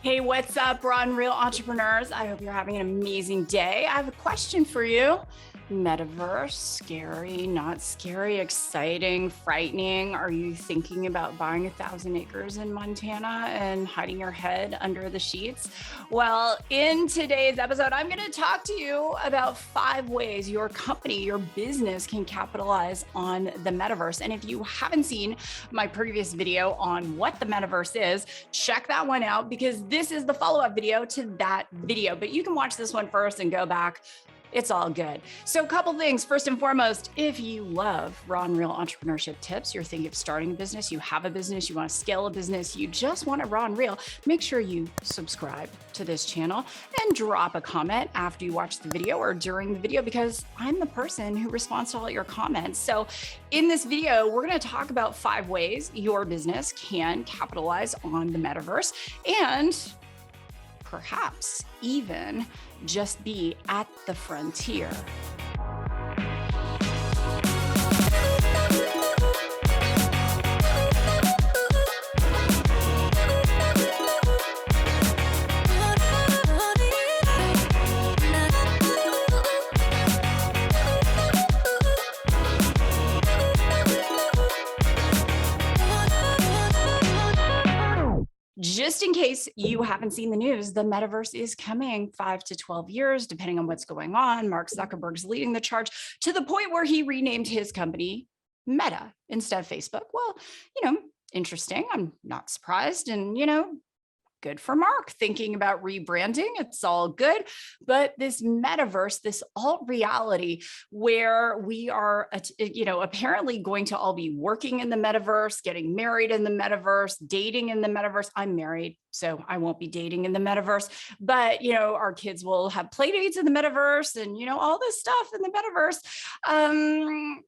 Hey, what's up, Raw and Real entrepreneurs? I hope you're having an amazing day. I have a question for you. Metaverse, scary, not scary, exciting, frightening? Are you thinking about buying 1,000 acres in Montana and hiding your head under the sheets? Well, in today's episode, I'm going to talk to you about 5 ways your company, your business can capitalize on the metaverse. And if you haven't seen my previous video on what the metaverse is, check that one out because this is the follow-up video to that video. But you can watch this one first and go back. It's all good. So a couple things. First and foremost, if you love raw and real entrepreneurship tips, you're thinking of starting a business, you have a business, you want to scale a business, you just want it raw and real, make sure you subscribe to this channel and drop a comment after you watch the video or during the video, because I'm the person who responds to all your comments. So in this video, we're going to talk about 5 ways your business can capitalize on the metaverse and perhaps even just be at the frontier. Just in case you haven't seen the news, the metaverse is coming 5 to 12 years, depending on what's going on. Mark Zuckerberg's leading the charge to the point where he renamed his company Meta instead of Facebook. Well, interesting. I'm not surprised. And, good for Mark thinking about rebranding. It's all good. But this metaverse, this alt reality where we are, apparently going to all be working in the metaverse, getting married in the metaverse, dating in the metaverse. I'm married, so I won't be dating in the metaverse, but, our kids will have play dates in the metaverse and, all this stuff in the metaverse.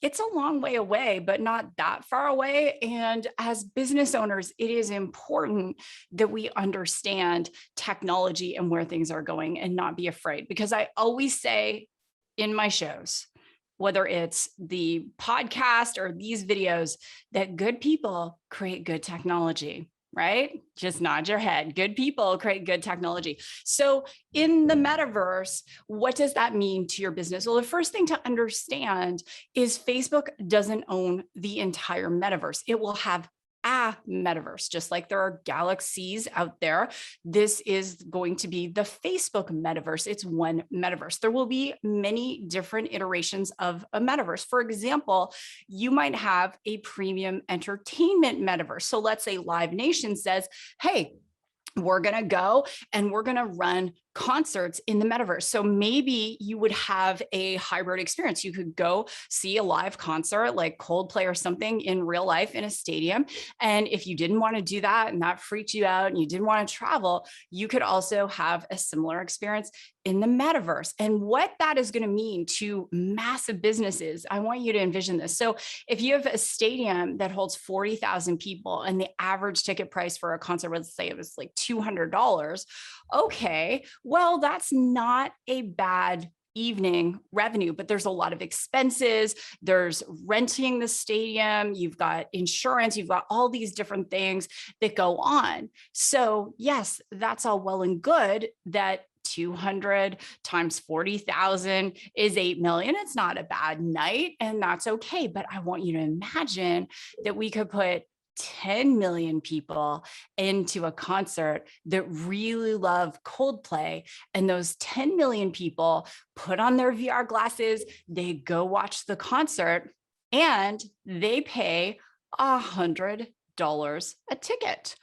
It's a long way away, but not that far away. And as business owners, it is important that we understand technology and where things are going and not be afraid. Because I always say in my shows, whether it's the podcast or these videos, that good people create good technology. Right? Just nod your head. Good people create good technology. So in the metaverse, what does that mean to your business? Well, the first thing to understand is Facebook doesn't own the entire metaverse. It will have a metaverse, just like there are galaxies out there. This is going to be the Facebook metaverse. It's one metaverse. There will be many different iterations of a metaverse. For example, you might have a premium entertainment metaverse. So let's say Live Nation says, hey, we're going to go and we're going to run concerts in the metaverse. So maybe you would have a hybrid experience. You could go see a live concert like Coldplay or something in real life in a stadium. And if you didn't want to do that and that freaked you out and you didn't want to travel, you could also have a similar experience in the metaverse. And what that is going to mean to massive businesses, I want you to envision this. So if you have a stadium that holds 40,000 people and the average ticket price for a concert, let's say it was like $200, okay, well, that's not a bad evening revenue, but there's a lot of expenses. There's renting the stadium, you've got insurance, you've got all these different things that go on. So yes, that's all well and good that 200 times 40,000 is 8 million. It's not a bad night and that's okay. But I want you to imagine that we could put 10 million people into a concert that really love Coldplay. And those 10 million people put on their VR glasses, they go watch the concert and they pay $100 a ticket.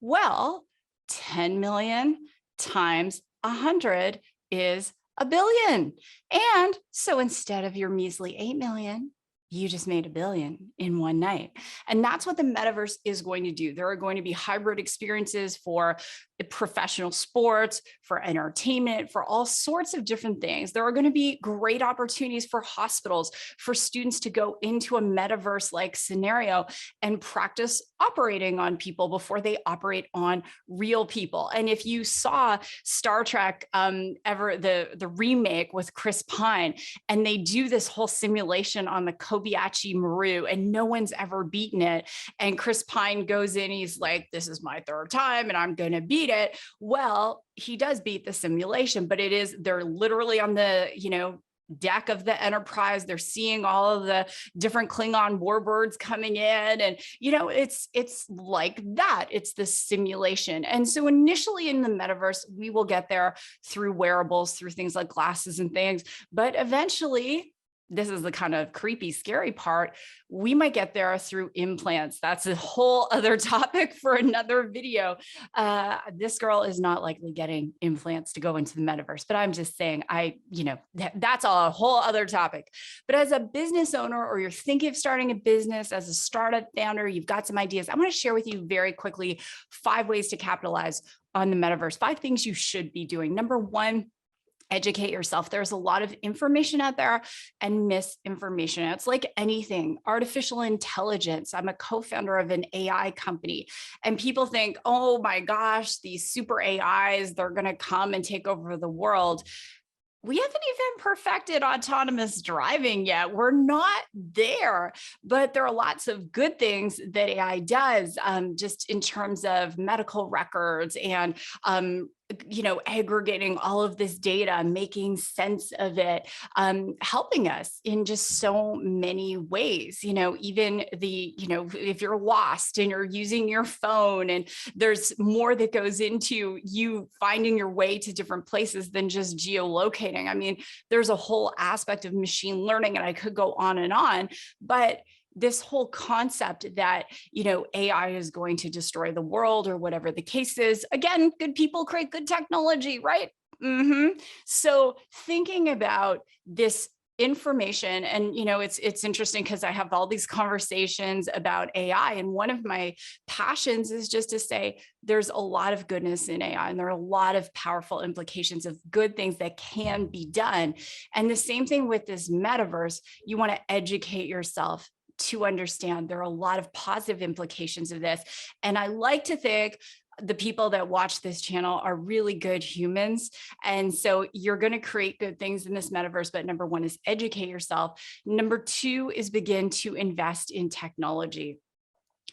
Well, 10 million times 100 is $1 billion. And so instead of your measly 8 million, you just made $1 billion in one night. And that's what the metaverse is going to do. There are going to be hybrid experiences for professional sports, for entertainment, for all sorts of different things. There are going to be great opportunities for hospitals, for students to go into a metaverse-like scenario and practice operating on people before they operate on real people. And if you saw Star Trek, ever the remake with Chris Pine, and they do this whole simulation on the Kobayashi Maru, and no one's ever beaten it. And Chris Pine goes in, he's like, "This is my third time, and I'm going to beat it." Well, he does beat the simulation, but they're literally on the, deck of the Enterprise. They're seeing all of the different Klingon warbirds coming in, and it's like that. It's this simulation. And so initially in the metaverse, we will get there through wearables, through things like glasses and things, but eventually, this is the kind of creepy, scary part, we might get there through implants. That's a whole other topic for another video. This girl is not likely getting implants to go into the metaverse, but I'm just saying, that's a whole other topic. But as a business owner, or you're thinking of starting a business as a startup founder, you've got some ideas. I'm going to share with you very quickly 5 ways to capitalize on the metaverse, 5 things you should be doing. Number 1, educate yourself. There's a lot of information out there and misinformation. It's like anything, artificial intelligence. I'm a co-founder of an AI company, and people think, oh my gosh, these super AIs, they're going to come and take over the world. We haven't even perfected autonomous driving yet. We're not there, but there are lots of good things that AI does, just in terms of medical records and aggregating all of this data, making sense of it, helping us in just so many ways. Even if you're lost and you're using your phone, and there's more that goes into you finding your way to different places than just geolocating. I mean, there's a whole aspect of machine learning, and I could go on, but this whole concept that, AI is going to destroy the world or whatever the case is. Again, good people create good technology, right? So thinking about this information, and it's interesting because I have all these conversations about AI, and one of my passions is just to say there's a lot of goodness in AI, and there are a lot of powerful implications of good things that can be done. And the same thing with this metaverse, you want to educate yourself to understand there are a lot of positive implications of this. And I like to think the people that watch this channel are really good humans. And so you're going to create good things in this metaverse. But number 1 is educate yourself. Number 2 is begin to invest in technology.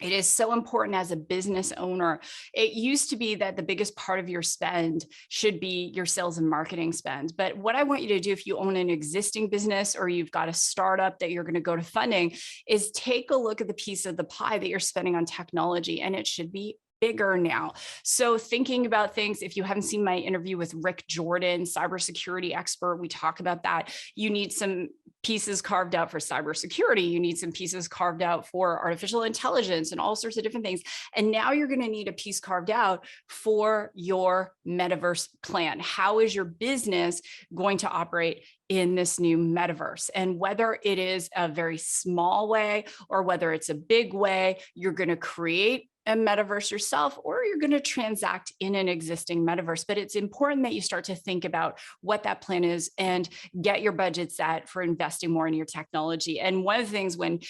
It is so important as a business owner. It used to be that the biggest part of your spend should be your sales and marketing spend. But what I want you to do, if you own an existing business or you've got a startup that you're going to go to funding, is take a look at the piece of the pie that you're spending on technology, and it should be bigger now. So thinking about things, if you haven't seen my interview with Rick Jordan, cybersecurity expert, we talk about that. You need some pieces carved out for cybersecurity. You need some pieces carved out for artificial intelligence and all sorts of different things. And now you're going to need a piece carved out for your metaverse plan. How is your business going to operate in this new metaverse? And whether it is a very small way or whether it's a big way, you're going to create a metaverse yourself, or you're going to transact in an existing metaverse. But it's important that you start to think about what that plan is and get your budget set for investing more in your technology. And one of the things when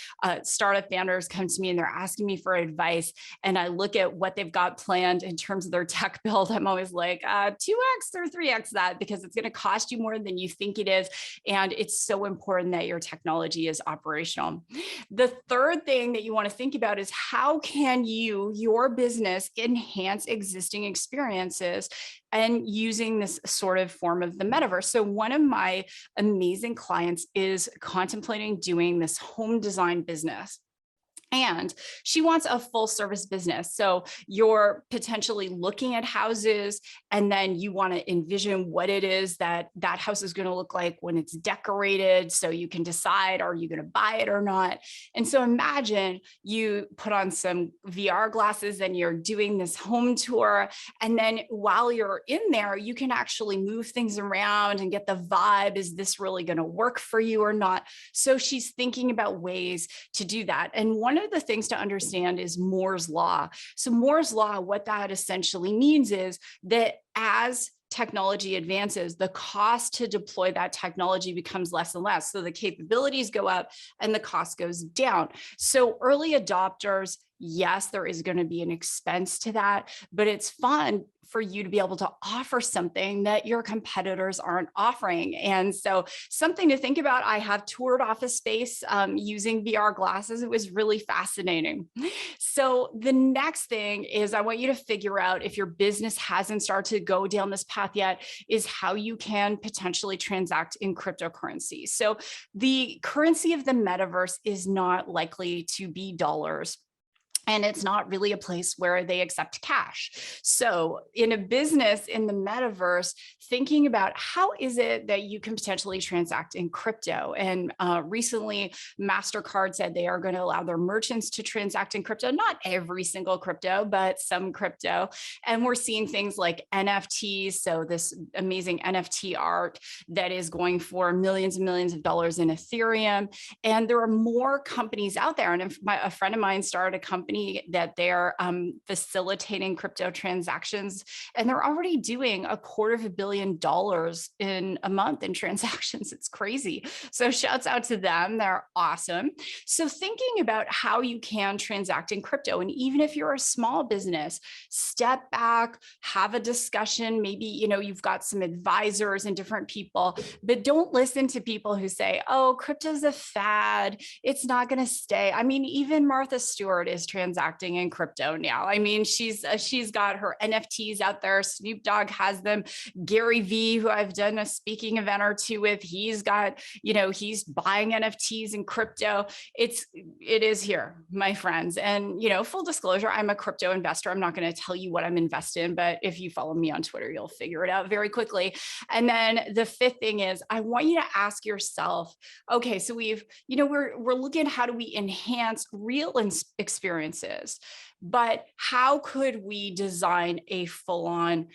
startup founders come to me and they're asking me for advice, and I look at what they've got planned in terms of their tech build, I'm always like 2x or 3x that, because it's going to cost you more than you think it is. And it's so important that your technology is operational. The third thing that you want to think about is how can your business enhance existing experiences and using this sort of form of the metaverse. So one of my amazing clients is contemplating doing this home design business. And she wants a full service business. So you're potentially looking at houses, and then you want to envision what it is that that house is going to look like when it's decorated. So you can decide, are you going to buy it or not? And so imagine you put on some VR glasses and you're doing this home tour. And then while you're in there, you can actually move things around and get the vibe. Is this really going to work for you or not? So she's thinking about ways to do that. And one of the things to understand is Moore's law. So Moore's law, what that essentially means is that as technology advances, the cost to deploy that technology becomes less and less. So the capabilities go up and the cost goes down. So early adopters, yes, there is going to be an expense to that, but it's fun for you to be able to offer something that your competitors aren't offering. And so something to think about, I have toured office space using VR glasses. It was really fascinating. So the next thing is I want you to figure out, if your business hasn't started to go down this path yet, is how you can potentially transact in cryptocurrency. So the currency of the metaverse is not likely to be dollars. And it's not really a place where they accept cash. So in a business in the metaverse, thinking about how is it that you can potentially transact in crypto. And recently, MasterCard said they are going to allow their merchants to transact in crypto, not every single crypto, but some crypto. And we're seeing things like NFTs. So this amazing NFT art that is going for millions and millions of dollars in Ethereum. And there are more companies out there. And a friend of mine started a company that they're facilitating crypto transactions, and they're already doing $250 million in a month in transactions. It's crazy. So shouts out to them. They're awesome. So thinking about how you can transact in crypto, and even if you're a small business, step back, have a discussion. Maybe, you've got some advisors and different people, but don't listen to people who say, oh, crypto's a fad. It's not going to stay. I mean, even Martha Stewart is transacting in crypto now. I mean, she's got her NFTs out there. Snoop Dogg has them. Gary Vee, who I've done a speaking event or two with, he's got, he's buying NFTs in crypto. It is here, my friends. And, full disclosure, I'm a crypto investor. I'm not going to tell you what I'm invested in, but if you follow me on Twitter, you'll figure it out very quickly. And then the fifth thing is, I want you to ask yourself, okay, so we're looking at how do we enhance real experiences, but how could we design a full-on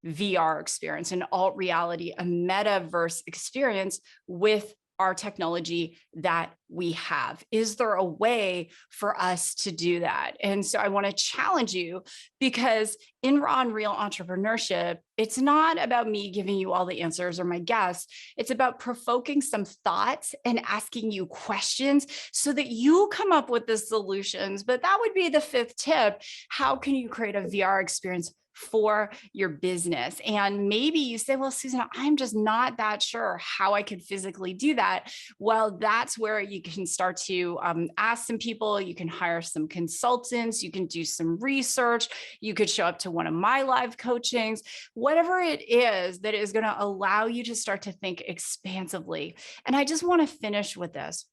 VR experience, an alt reality, a metaverse experience with our technology that we have? Is there a way for us to do that? And so I want to challenge you, because in Raw and Real Entrepreneurship, it's not about me giving you all the answers or my guess. It's about provoking some thoughts and asking you questions so that you come up with the solutions. But that would be the fifth tip. How can you create a VR experience for your business? And maybe you say, well, Susan, I'm just not that sure how I could physically do that. Well, that's where you can start to ask some people. You can hire some consultants. You can do some research. You could show up to one of my live coachings, whatever it is that is going to allow you to start to think expansively. And I just want to finish with this.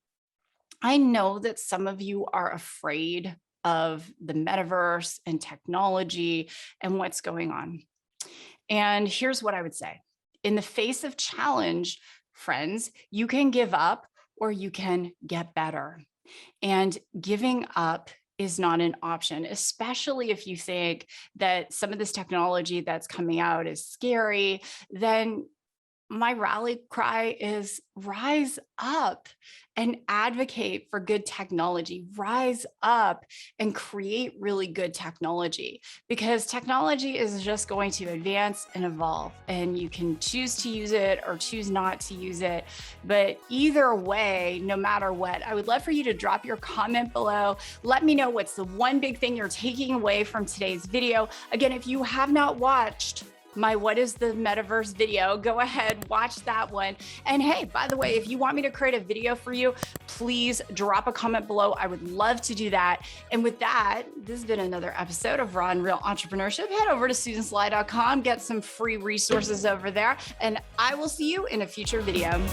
I know that some of you are afraid of the metaverse and technology and what's going on. And here's what I would say. In the face of challenge, friends, you can give up or you can get better. And giving up is not an option, especially if you think that some of this technology that's coming out is scary. Then my rally cry is rise up and advocate for good technology. Rise up and create really good technology, because technology is just going to advance and evolve, and you can choose to use it or choose not to use it. But either way, no matter what, I would love for you to drop your comment below. Let me know what's the one big thing you're taking away from today's video. Again, if you have not watched my What is the Metaverse video, go ahead, watch that one. And hey, by the way, if you want me to create a video for you, please drop a comment below. I would love to do that. And with that, this has been another episode of Raw and Real Entrepreneurship. Head over to susansly.com, get some free resources over there, and I will see you in a future video.